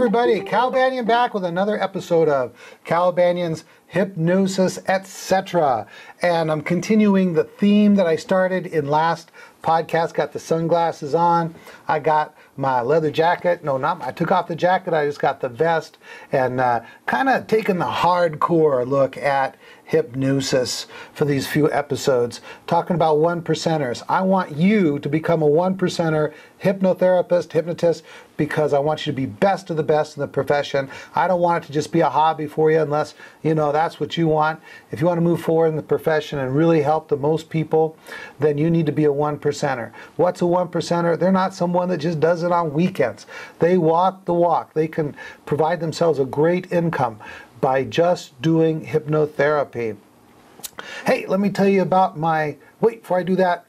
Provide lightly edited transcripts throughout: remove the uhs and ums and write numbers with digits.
everybody, Cal Banyan back with another episode of Cal Banyan's Hypnosis, etc. And I'm continuing the theme that I started in last podcast. Got the sunglasses on. I got my leather jacket. No, I took off the jacket. I just got the vest and kind of taking the hardcore look at hypnosis for these few episodes, talking about one percenters. I want you to become a one percenter hypnotherapist, hypnotist, because I want you to be best of the best in the profession. I don't want it to just be a hobby for you unless, you know, that's what you want. If you want to move forward in the profession and really help the most people, then you need to be a one percenter. What's a one percenter? They're not someone that just does it on weekends. They walk the walk. They can provide themselves a great income by just doing hypnotherapy. Hey, let me tell you about wait, before I do that,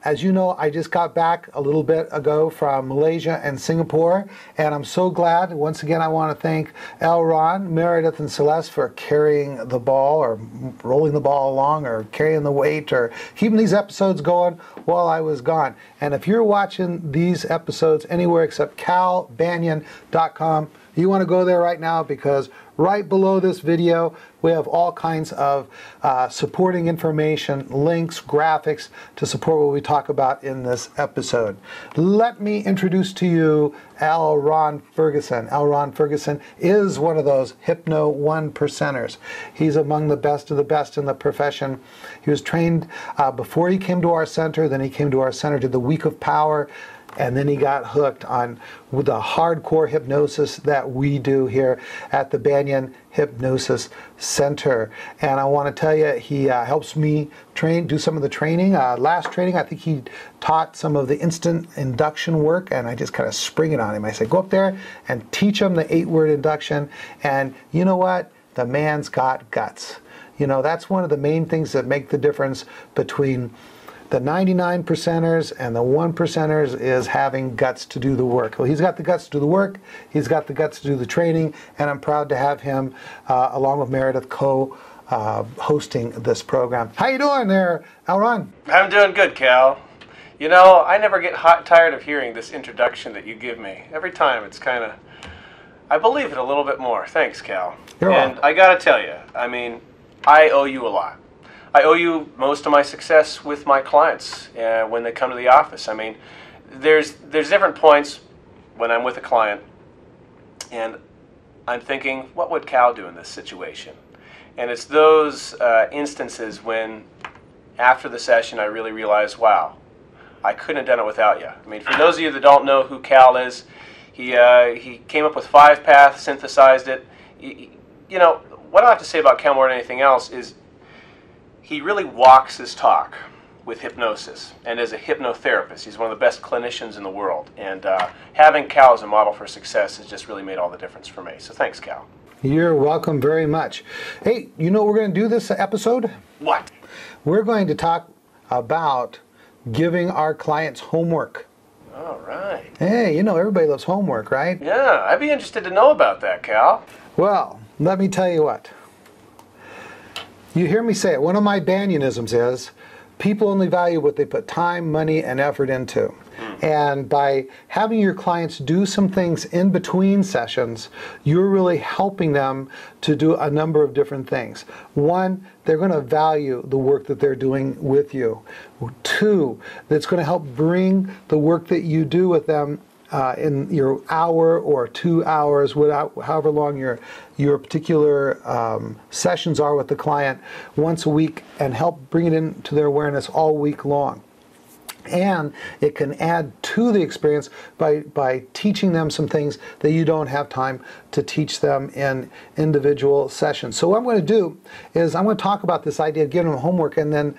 as you know, I just got back a little bit ago from Malaysia and Singapore, and I'm so glad. Once again, I want to thank Elronn, Meredith, and Celeste for carrying the ball, or rolling the ball along, or carrying the weight, or keeping these episodes going while I was gone. And if you're watching these episodes anywhere except calbanyan.com, you want to go there right now, because right below this video, we have all kinds of supporting information, links, graphics to support what we talk about in this episode. Let me introduce to you Elronn Ferguson. Elronn Ferguson is one of those Hypno one percenters. He's among the best of the best in the profession. He was trained before he came to our center, then he came to our center, did the Week of Power, and then he got hooked on with the hardcore hypnosis that we do here at the Banyan Hypnosis Center. And I want to tell you, he helps me do some of the training. Last training, I think he taught some of the instant induction work, and I just kind of spring it on him. I say, go up there and teach him the 8-word induction. And you know what? The man's got guts. You know, that's one of the main things that make the difference between the 99 percenters and the 1 percenters is having guts to do the work. Well, he's got the guts to do the work, he's got the guts to do the training, and I'm proud to have him, along with Meredith, hosting this program. How you doing there, Elronn? I'm doing good, Cal. You know, I never get tired of hearing this introduction that you give me. Every time it's kind of, I believe it a little bit more. Thanks, Cal. You're welcome. And I gotta tell you, I mean, I owe you a lot. I owe you most of my success with my clients when they come to the office. I mean, there's different points when I'm with a client, and I'm thinking, what would Cal do in this situation? And it's those instances when, after the session, I really realize, wow, I couldn't have done it without you. I mean, for those of you that don't know who Cal is, he came up with 5 paths, synthesized it. You know, what I have to say about Cal more than anything else is, he really walks his talk with hypnosis, and as a hypnotherapist, he's one of the best clinicians in the world. And having Cal as a model for success has just really made all the difference for me. So thanks, Cal. You're welcome very much. Hey, you know what we're going to do this episode? What? We're going to talk about giving our clients homework. All right. Hey, you know, everybody loves homework, right? Yeah, I'd be interested to know about that, Cal. Well, let me tell you what. You hear me say it. One of my Banyanisms is, people only value what they put time, money, and effort into. And by having your clients do some things in between sessions, you're really helping them to do a number of different things. One, they're going to value the work that they're doing with you. 2, that's going to help bring the work that you do with them in your hour or 2 hours, however long your particular sessions are with the client, once a week, and help bring it into their awareness all week long. And it can add to the experience by teaching them some things that you don't have time to teach them in individual sessions. So what I'm going to do is I'm going to talk about this idea of giving them homework, and then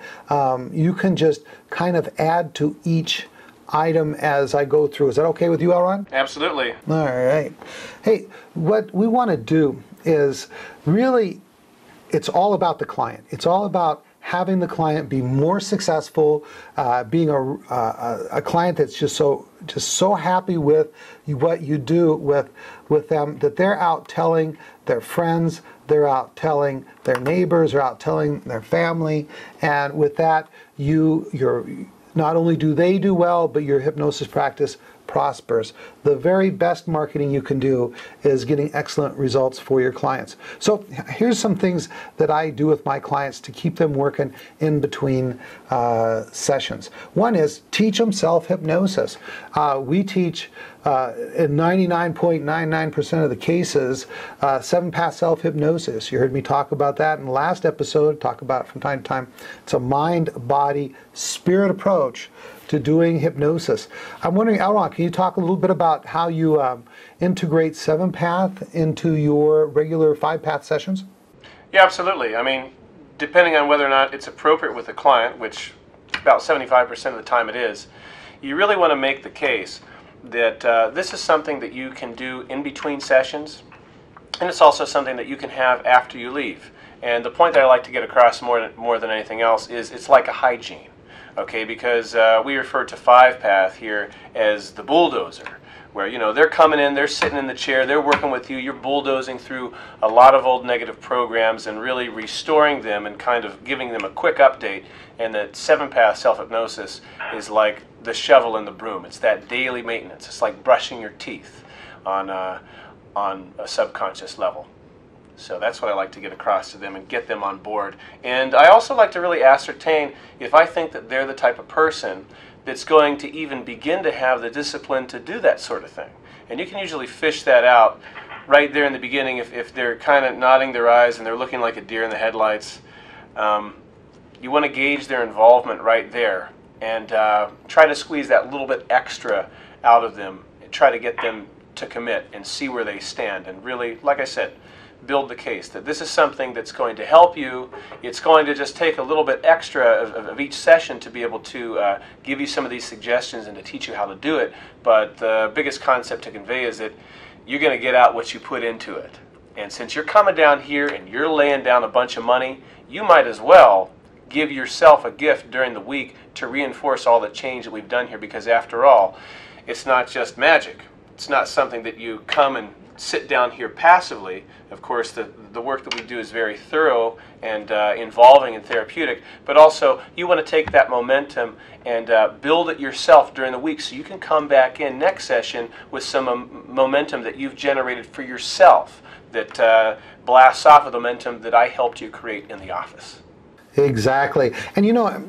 you can just kind of add to each item as I go through. Is that okay with you, Elronn? Absolutely. All right. Hey, what we want to do is really, it's all about the client. It's all about having the client be more successful, being a client that's just so happy with what you do with them, that they're out telling their friends, they're out telling their neighbors, they're out telling their family, and with that, you're not only do they do well, but your hypnosis practice prospers. The very best marketing you can do is getting excellent results for your clients. So here's some things that I do with my clients to keep them working in between sessions. One is teach them self-hypnosis. We teach in 99.99% of the cases, 7-path self-hypnosis. You heard me talk about that in the last episode, talk about it from time to time. It's a mind, body, spirit approach to doing hypnosis. I'm wondering, Elronn, can you talk a little bit about how you integrate 7-path into your regular 5-path sessions? Yeah, absolutely. I mean, depending on whether or not it's appropriate with the client, which about 75% of the time it is, you really want to make the case that this is something that you can do in between sessions, and it's also something that you can have after you leave. And the point that I like to get across more than anything else is it's like a hygiene, okay? Because we refer to 5-path here as the bulldozer, where, you know, they're coming in, they're sitting in the chair, they're working with you, you're bulldozing through a lot of old negative programs and really restoring them and kind of giving them a quick update. And that 7-path self-hypnosis is like the shovel and the broom. It's that daily maintenance. It's like brushing your teeth on a subconscious level. So that's what I like to get across to them and get them on board. And I also like to really ascertain if I think that they're the type of person that's going to even begin to have the discipline to do that sort of thing. And you can usually fish that out right there in the beginning if they're kind of nodding their eyes and they're looking like a deer in the headlights. You want to gauge their involvement right there and try to squeeze that little bit extra out of them and try to get them to commit and see where they stand and really, like I said, build the case that this is something that's going to help you. It's going to just take a little bit extra of each session to be able to give you some of these suggestions and to teach you how to do it. But the biggest concept to convey is that you're going to get out what you put into it. And since you're coming down here and you're laying down a bunch of money, you might as well give yourself a gift during the week to reinforce all the change that we've done here, because after all, it's not just magic. It's not something that you come and sit down here passively. Of course, the work that we do is very thorough and involving and therapeutic, but also you want to take that momentum and build it yourself during the week so you can come back in next session with some momentum that you've generated for yourself that blasts off of the momentum that I helped you create in the office. Exactly. And you know,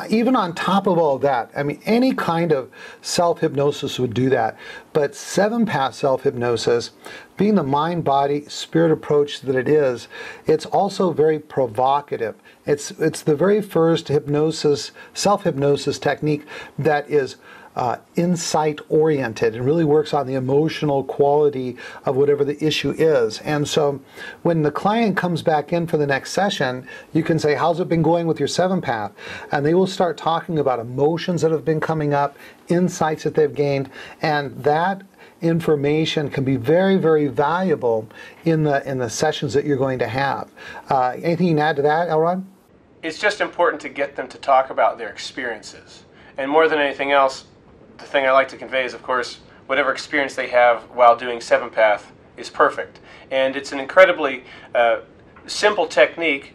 even on top of all of that, I mean, any kind of self-hypnosis would do that. But 7-path self-hypnosis, being the mind-body spirit approach that it is, it's also very provocative. It's the very first hypnosis, self-hypnosis technique that is insight-oriented and really works on the emotional quality of whatever the issue is. And so when the client comes back in for the next session, you can say, how's it been going with your 7-path? And they will start talking about emotions that have been coming up, insights that they've gained, and that information can be very, very valuable in the sessions that you're going to have. Anything you can add to that, Elronn? It's just important to get them to talk about their experiences. And more than anything else, the thing I like to convey is, of course, whatever experience they have while doing 7-path is perfect. And it's an incredibly simple technique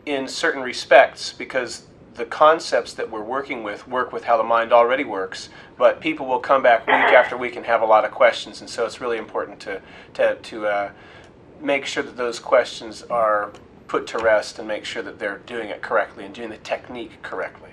in certain respects, because the concepts that we're working with work with how the mind already works, but people will come back week after week and have a lot of questions, and so it's really important to make sure that those questions are put to rest and make sure that they're doing it correctly and doing the technique correctly.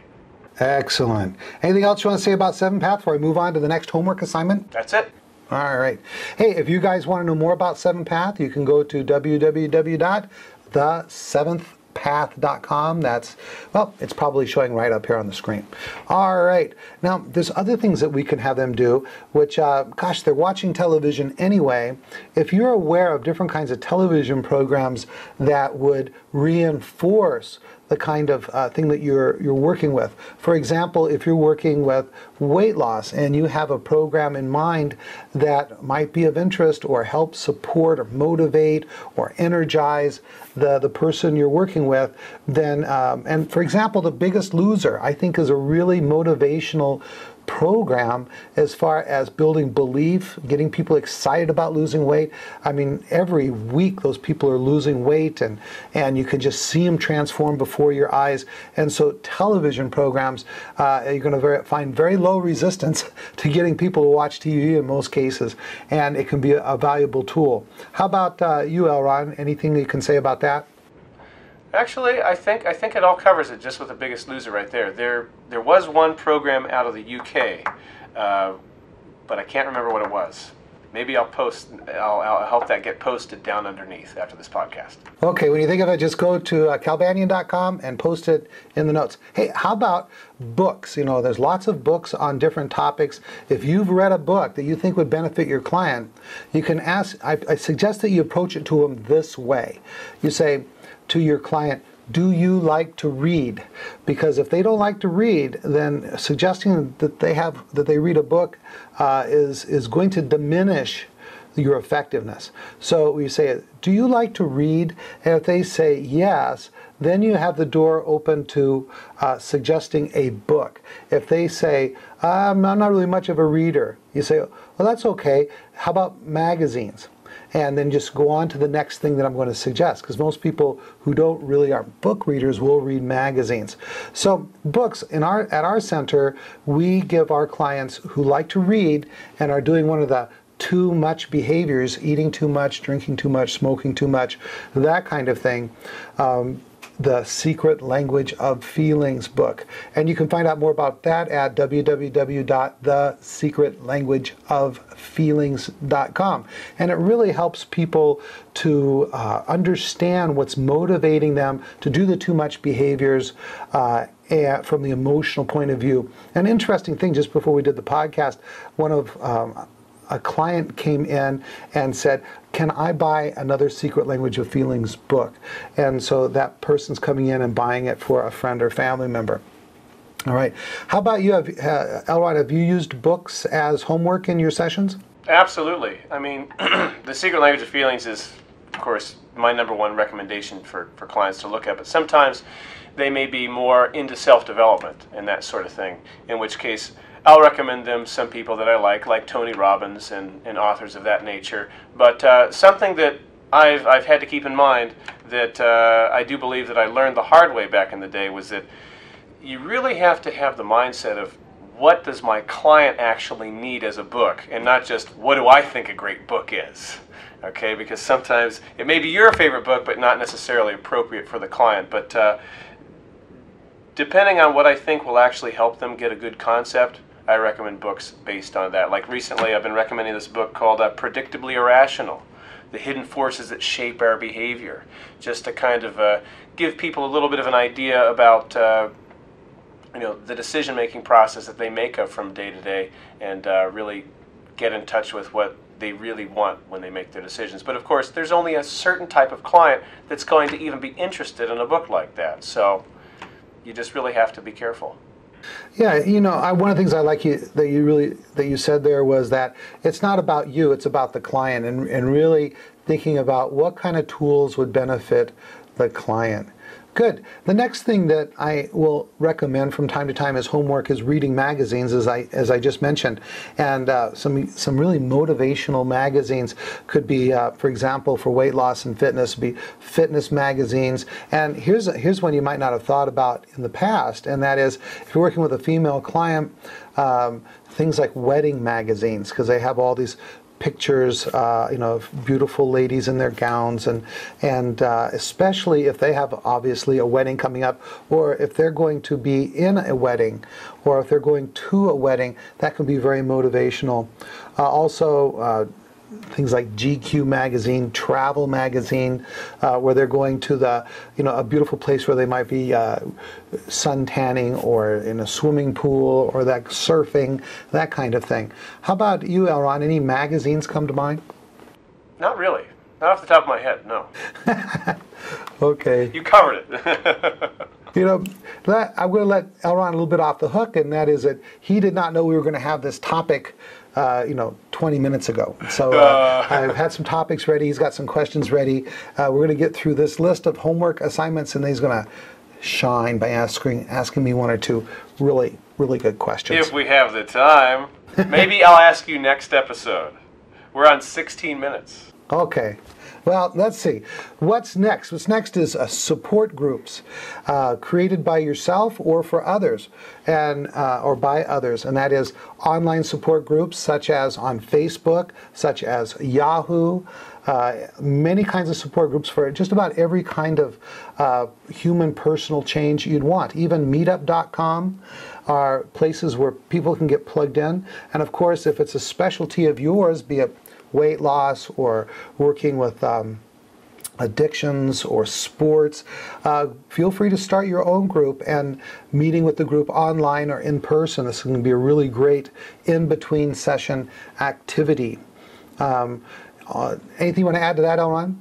Excellent. Anything else you want to say about 7-path before I move on to the next homework assignment? That's it. All right. Hey, if you guys want to know more about 7-path, you can go to www.the7thpath.com. That's, well, it's probably showing right up here on the screen. All right. Now, there's other things that we can have them do, which, gosh, they're watching television anyway. If you're aware of different kinds of television programs that would reinforce the kind of thing that you're working with. For example, if you're working with weight loss and you have a program in mind that might be of interest or help support or motivate or energize the person you're working with, then, and for example, The Biggest Loser, I think, is a really motivational program as far as building belief, getting people excited about losing weight. I mean, every week those people are losing weight, and you can just see them transform before your eyes. And so television programs, you're going to find very low resistance to getting people to watch TV in most cases, and it can be a valuable tool. How about you, Elronn? Anything you can say about that? Actually, I think it all covers it just with The Biggest Loser right there. There was one program out of the UK, but I can't remember what it was. Maybe I'll help that get posted down underneath after this podcast. Okay, when you think of it, just go to calbanyan.com and post it in the notes. Hey, how about books? You know, there's lots of books on different topics. If you've read a book that you think would benefit your client, you can ask, I suggest that you approach it to them this way. You say to your client, do you like to read? Because if they don't like to read, then suggesting that they read a book is going to diminish your effectiveness. So we say, do you like to read? And if they say yes, then you have the door open to suggesting a book. If they say, I'm not really much of a reader, you say, well, that's okay. How about magazines? And then just go on to the next thing that I'm going to suggest, because most people who don't really are book readers will read magazines. So books, at our center, we give our clients who like to read and are doing one of the too much behaviors, eating too much, drinking too much, smoking too much, that kind of thing, The Secret Language of Feelings book. And you can find out more about that at www.thesecretlanguageoffeelings.com. And it really helps people to understand what's motivating them to do the too much behaviors from the emotional point of view. An interesting thing, just before we did the podcast, a client came in and said, can I buy another Secret Language of Feelings book? And so that person's coming in and buying it for a friend or family member. All right. How about you, Elronn? Have you used books as homework in your sessions? Absolutely. I mean, The Secret Language of Feelings is, of course, my number one recommendation for clients to look at. But sometimes they may be more into self-development and that sort of thing, in which case I'll recommend them some people that I like Tony Robbins and authors of that nature. But something that I've had to keep in mind that I do believe that I learned the hard way back in the day was that you really have to have the mindset of what does my client actually need as a book, and not just what do I think a great book is. Okay, because sometimes it may be your favorite book but not necessarily appropriate for the client. But depending on what I think will actually help them get a good concept, I recommend books based on that. Like recently I've been recommending this book called Predictably Irrational, The Hidden Forces That Shape Our Behavior, just to kind of give people a little bit of an idea about the decision-making process that they make up from day to day, and really get in touch with what they really want when they make their decisions. But of course, there's only a certain type of client that's going to even be interested in a book like that. So you just really have to be careful. Yeah, one of the things I like that you said there was that it's not about you, it's about the client, and really thinking about what kind of tools would benefit the client. Good. The next thing that I will recommend from time to time as homework is reading magazines, as I just mentioned, and some really motivational magazines could be, for example, for weight loss and fitness, be fitness magazines. And here's one you might not have thought about in the past, and that is if you're working with a female client, things like wedding magazines, because they have all these pictures, of beautiful ladies in their gowns, and especially if they have obviously a wedding coming up, or if they're going to be in a wedding, or if they're going to a wedding, that can be very motivational. Also, things like GQ magazine, travel magazine, where they're going to a beautiful place where they might be sun tanning, or in a swimming pool, or that surfing, that kind of thing. How about you, Elronn? Any magazines come to mind? Not really. Not off the top of my head, no. Okay. You covered it. I'm going to let Elronn a little bit off the hook, and that is that he did not know we were going to have this topic 20 minutes ago. So I've had some topics ready. He's got some questions ready. We're going to get through this list of homework assignments, and he's going to shine by asking me one or two really good questions. If we have the time. Maybe I'll ask you next episode. We're on 16 minutes. Okay. Well, let's see. What's next? What's next is support groups created by yourself or for others, and or by others, and that is online support groups such as on Facebook, such as Yahoo, many kinds of support groups for just about every kind of human personal change you'd want. Even meetup.com are places where people can get plugged in. And of course, if it's a specialty of yours, be it weight loss or working with addictions or sports, feel free to start your own group and meeting with the group online or in person. This is going to be a really great in-between session activity. Anything you want to add to that, Elronn?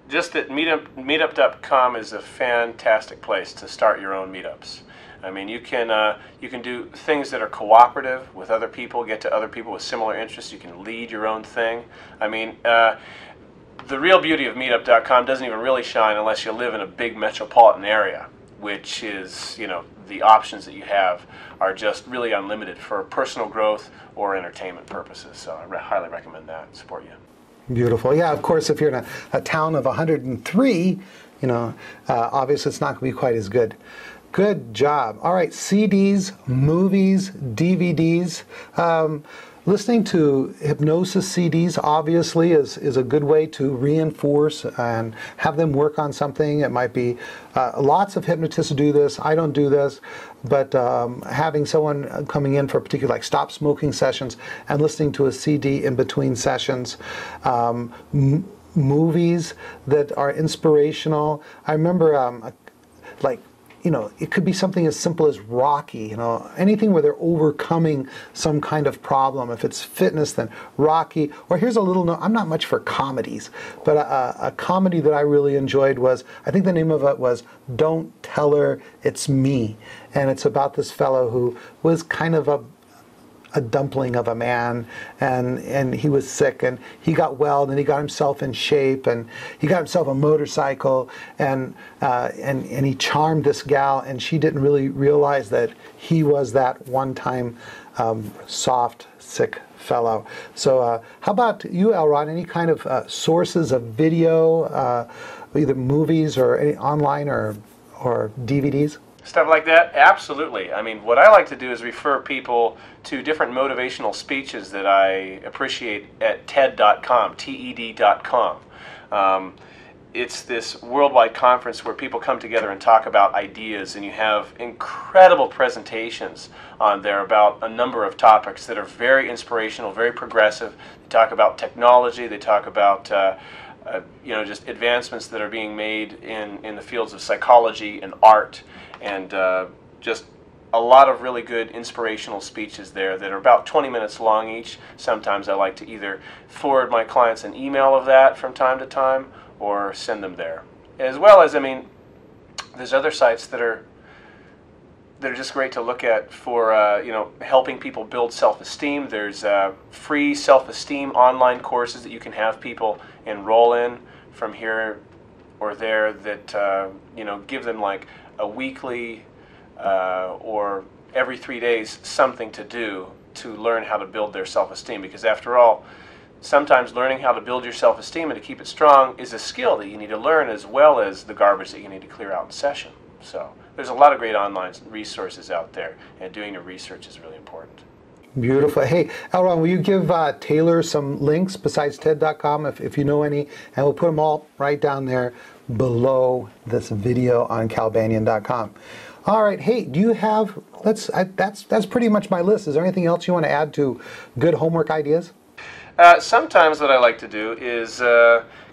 Just that meetup.com is a fantastic place to start your own meetups. I mean, you can do things that are cooperative with other people, get to other people with similar interests. You can lead your own thing. I mean, the real beauty of meetup.com doesn't even really shine unless you live in a big metropolitan area, which is, the options that you have are just really unlimited for personal growth or entertainment purposes. So I highly recommend that and support you. Beautiful. Yeah, of course, if you're in a town of 103, obviously it's not going to be quite as good. Good job. All right, CDs, movies, DVDs. Listening to hypnosis CDs obviously is a good way to reinforce and have them work on something. It might be lots of hypnotists do this. I don't do this, but having someone coming in for a particular, like stop smoking sessions and listening to a CD in between sessions. Movies that are inspirational. I remember it could be something as simple as Rocky, anything where they're overcoming some kind of problem. If it's fitness, then Rocky. Or here's a little note, I'm not much for comedies, but a comedy that I really enjoyed was, I think the name of it was Don't Tell Her It's Me. And it's about this fellow who was kind of a dumpling of a man, and he was sick, and he got well, and then he got himself in shape, and he got himself a motorcycle, and he charmed this gal, and she didn't really realize that he was that one-time soft, sick fellow. So how about you, Elronn? Any kind of sources of video, either movies or any online or DVDs? Stuff like that? Absolutely. I mean, what I like to do is refer people to different motivational speeches that I appreciate at TED.com, TED.com. It's this worldwide conference where people come together and talk about ideas, and you have incredible presentations on there about a number of topics that are very inspirational, very progressive. They talk about technology, they talk about just advancements that are being made in the fields of psychology and art, and just a lot of really good inspirational speeches there that are about 20 minutes long each. Sometimes I like to either forward my clients an email of that from time to time or send them there. As well as, there's other sites that are just great to look at for helping people build self-esteem. There's free self-esteem online courses that you can have people enroll in from here or there that give them like a weekly or every 3 days something to do to learn how to build their self-esteem, because after all, sometimes learning how to build your self-esteem and to keep it strong is a skill that you need to learn, as well as the garbage that you need to clear out in session. So there's a lot of great online resources out there, and doing your research is really important. Beautiful. Hey, Elronn, will you give Taylor some links besides TED.com if you know any? And we'll put them all right down there below this video on calbanyan.com. All right. Hey, do you have, that's pretty much my list. Is there anything else you want to add to good homework ideas? Sometimes what I like to do is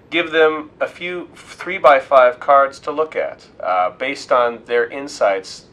give them a few 3x5 cards to look at based on their insights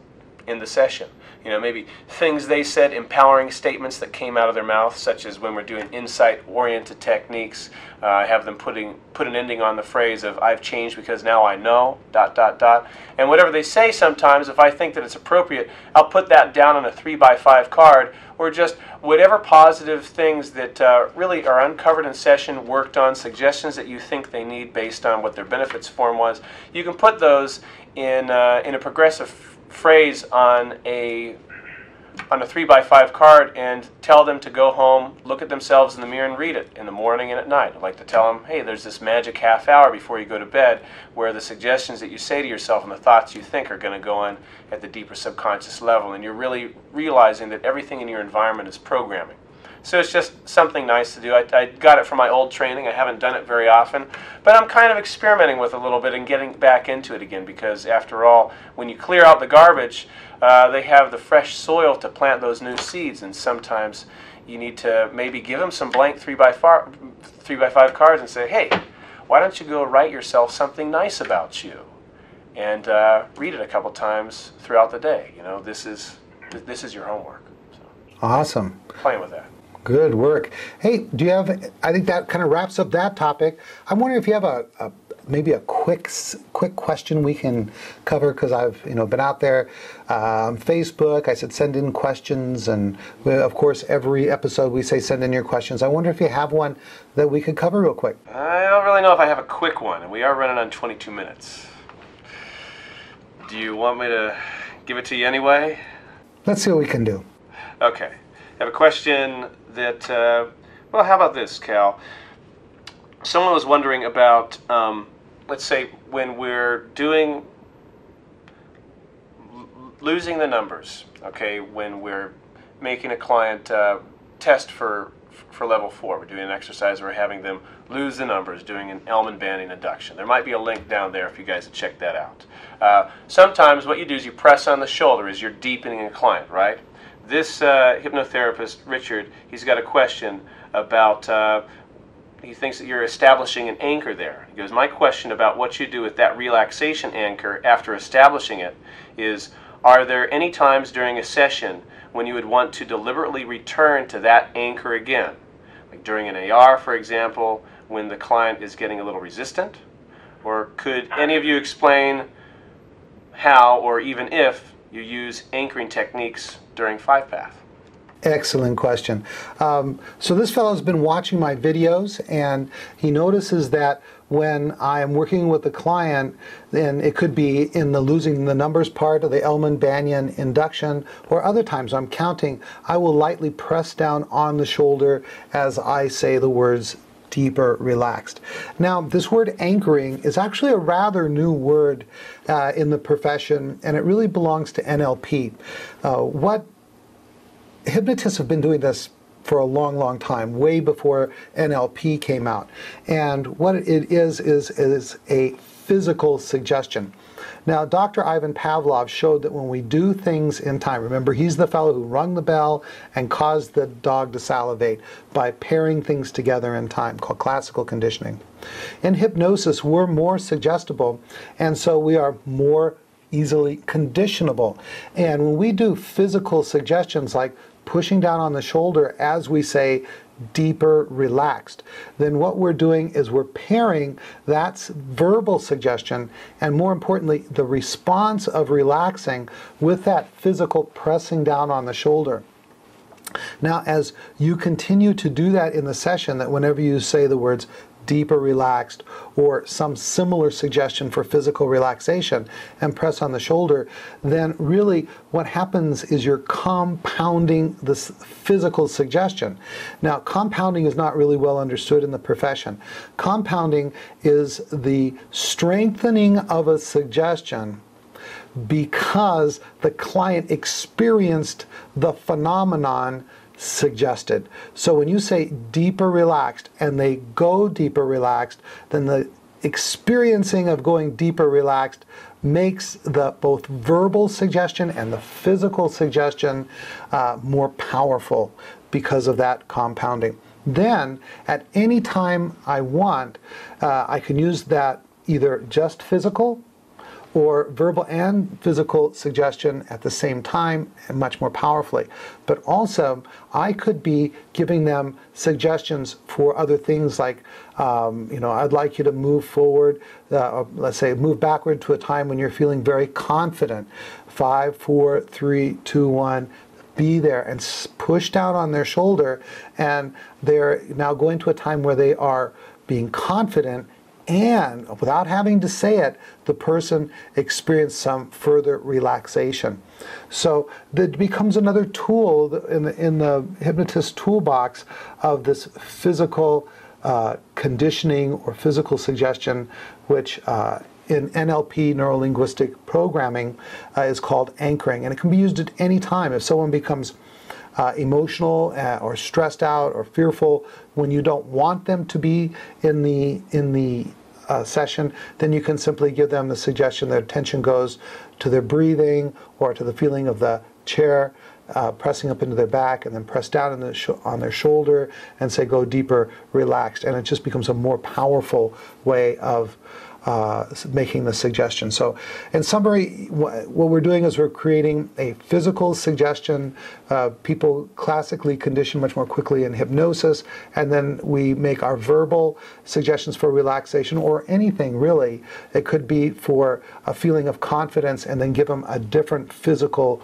in the session. Maybe things they said, empowering statements that came out of their mouth, such as when we're doing insight-oriented techniques, have them put an ending on the phrase of, I've changed because now I know, ... And whatever they say sometimes, if I think that it's appropriate, I'll put that down on a 3x5 card, or just whatever positive things that really are uncovered in session, worked on, suggestions that you think they need based on what their benefits form was. You can put those in a progressive phrase on a 3x5 card and tell them to go home, look at themselves in the mirror and read it in the morning and at night. I like to tell them, hey, there's this magic half hour before you go to bed where the suggestions that you say to yourself and the thoughts you think are going to go in at the deeper subconscious level, and you're really realizing that everything in your environment is programming. So it's just something nice to do. I got it from my old training. I haven't done it very often, but I'm kind of experimenting with it a little bit and getting back into it again, because after all, when you clear out the garbage, they have the fresh soil to plant those new seeds, and sometimes you need to maybe give them some blank 3x5 cards and say, hey, why don't you go write yourself something nice about you and read it a couple times throughout the day. You know, this is your homework. So, awesome. playing with that. Good work. Hey, do you have, I think that kind of wraps up that topic. I'm wondering if you have maybe a quick question we can cover, because I've been out there on Facebook. I said send in questions, and of course every episode we say send in your questions. I wonder if you have one that we could cover real quick. I don't really know if I have a quick one, and we are running on 22 minutes. Do you want me to give it to you anyway? Let's see what we can do. Okay. I have a question that, well, how about this, Cal? Someone was wondering about, let's say, when we're doing losing the numbers, okay, when we're making a client test for level 4, we're doing an exercise, we're having them lose the numbers, doing an Elronn and Banyan induction. There might be a link down there if you guys would check that out. Sometimes what you do is you press on the shoulder as you're deepening a client, right? This hypnotherapist, Richard, he's got a question about, he thinks that you're establishing an anchor there. He goes, my question about what you do with that relaxation anchor after establishing it is, are there any times during a session when you would want to deliberately return to that anchor again? Like during an AR, for example, when the client is getting a little resistant? Or could any of you explain how, or even if, you use anchoring techniques during 5-path? Excellent question. So this fellow's been watching my videos, and he notices that when I am working with the client, then it could be in the losing the numbers part of the Elronn Banyan induction, or other times I'm counting, I will lightly press down on the shoulder as I say the words deeper relaxed. Now, this word anchoring is actually a rather new word in the profession, and it really belongs to NLP. What hypnotists have been doing this for a long, long time, way before NLP came out. And what it is a physical suggestion. Now, Dr. Ivan Pavlov showed that when we do things in time, remember, he's the fellow who rung the bell and caused the dog to salivate by pairing things together in time, called classical conditioning. In hypnosis, we're more suggestible, and so we are more easily conditionable. And when we do physical suggestions like pushing down on the shoulder as we say deeper relaxed, then what we're doing is we're pairing that verbal suggestion, and more importantly the response of relaxing, with that physical pressing down on the shoulder. Now, as you continue to do that in the session, that whenever you say the words deeper relaxed or some similar suggestion for physical relaxation and press on the shoulder, then really what happens is you're compounding this physical suggestion. Now, compounding is not really well understood in the profession. Compounding is the strengthening of a suggestion because the client experienced the phenomenon suggested. So when you say deeper relaxed and they go deeper relaxed, then the experiencing of going deeper relaxed makes the both verbal suggestion and the physical suggestion more powerful because of that compounding. Then at any time I want, I can use that either just physical or verbal and physical suggestion at the same time, and much more powerfully. But also, I could be giving them suggestions for other things like, I'd like you to move forward, let's say move backward to a time when you're feeling very confident. 5, 4, 3, 2, 1. Be there and push down on their shoulder, and they're now going to a time where they are being confident and without having to say it, the person experienced some further relaxation. So that becomes another tool in the hypnotist toolbox of this physical conditioning or physical suggestion, which in NLP, neuro-linguistic programming, is called anchoring. And it can be used at any time. If someone becomes emotional or stressed out or fearful when you don't want them to be in the session, then you can simply give them the suggestion that attention goes to their breathing or to the feeling of the chair pressing up into their back, and then press down on their shoulder and say, go deeper, relaxed. And it just becomes a more powerful way of making the suggestion. So in summary, what we're doing is we're creating a physical suggestion. People classically condition much more quickly in hypnosis, and then we make our verbal suggestions for relaxation or anything really. It could be for a feeling of confidence, and then give them a different physical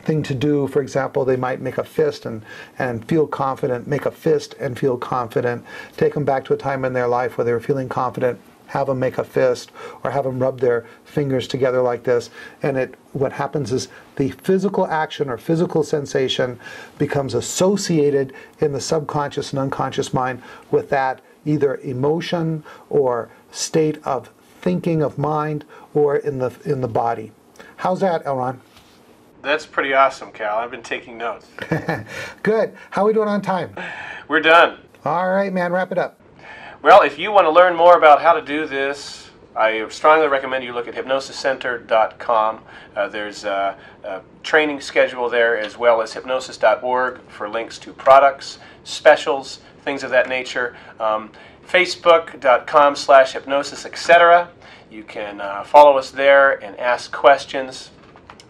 thing to do. For example, they might make a fist and feel confident, make a fist and feel confident. Take them back to a time in their life where they were feeling confident, have them make a fist, or have them rub their fingers together like this. And what happens is the physical action or physical sensation becomes associated in the subconscious and unconscious mind with that either emotion or state of thinking of mind or in the body. How's that, Elronn? That's pretty awesome, Cal. I've been taking notes. Good. How are we doing on time? We're done. All right, man. Wrap it up. Well, if you want to learn more about how to do this, I strongly recommend you look at hypnosiscenter.com. There's a training schedule there, as well as hypnosis.org for links to products, specials, things of that nature. Facebook.com/hypnosis, etc. You can follow us there and ask questions.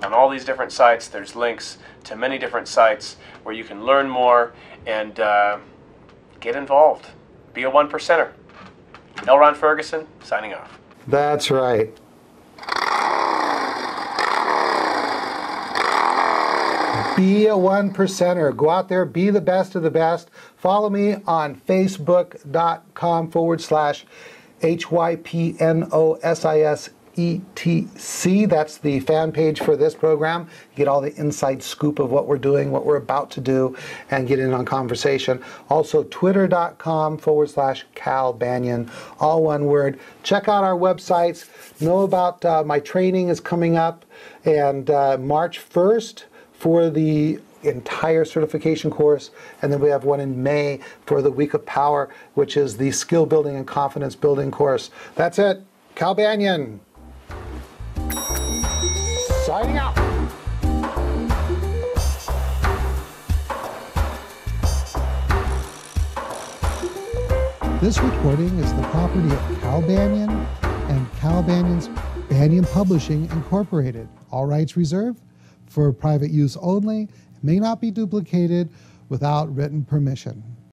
On all these different sites, there's links to many different sites where you can learn more and get involved. Be a 1%er. Elronn Ferguson, signing off. That's right. Be a 1%er. Go out there, be the best of the best. Follow me on facebook.com/HYPNOSISETC. That's the fan page for this program. Get all the inside scoop of what we're doing, what we're about to do, and get in on conversation. Also, twitter.com/Cal Banyan, all one word. Check out our websites. Know about my training is coming up, and March 1st for the entire certification course, and then we have one in May for the Week of Power, which is the skill building and confidence building course. That's it. Cal Banyan. Signing out. This recording is the property of Cal Banyan and Cal Banyan's Banyan Publishing Incorporated. All rights reserved. For private use only, may not be duplicated without written permission.